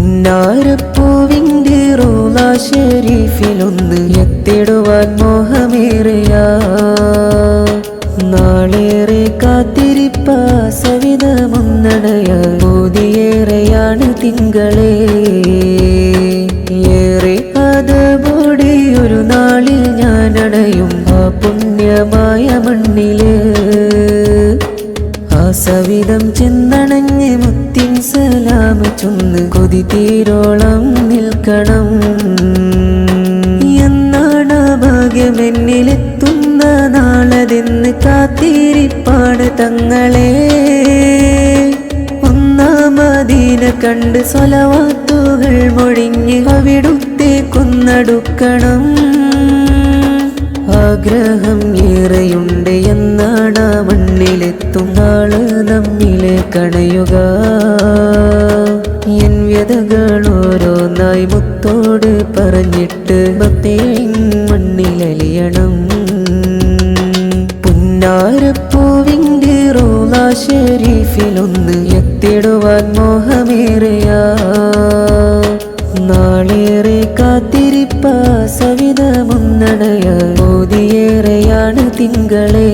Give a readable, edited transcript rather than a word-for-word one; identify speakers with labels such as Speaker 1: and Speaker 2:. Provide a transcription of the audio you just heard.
Speaker 1: പുന്നാരപ്പൂവിൻ്റെ റൗള ശരീഫിലൊന്ന് എത്തിടുവാൻ മോഹമേറിയ നാളേറെ കാത്തിരിപ്പ സവിധമൊന്നണയ മോദിയേറെയാണ് തിങ്കളേ ഏറെ അതോടെ ഒരു നാളിൽ ഞാനണയും ആ പുണ്യമായ മണ്ണില് ആ സവിധം ചെന്നണഞ്ഞ് മുത്തിൻ സലാം ചൊന്ന് കൊതി തീരോളം നിൽക്കണം എന്നാണ് ഭാഗ്യമെന്നിലെത്തുന്ന നാളതെന്ന് കാത്തിരിപ്പാണ് തങ്ങളെ ഒന്നാം മദീന കണ്ട് സ്വലവാത്തുകൾ മൊഴിഞ്ഞ് അവിടുത്തെ കൊന്നടുക്കണം ആഗ്രഹം ഏറെയുണ്ട് എന്നാണ് ആ മണ്ണിലെത്തും നാള് നമ്മിലെ കണയുക എൻ വ്യതകൾ ഓരോന്നായി മുത്തോട് പറഞ്ഞിട്ട് മണ്ണിലലിയണം പുന്നാരപ്പൂവിൻ്റെ റൗള ശരീഫിലൊന്ന് എത്തിടുവാൻ മോഹമേറിയ നാളേറെ കാത്തിരിപ്പ സവിധമൊന്നണയ മോദിയേറെയാണ് തിങ്കളേ.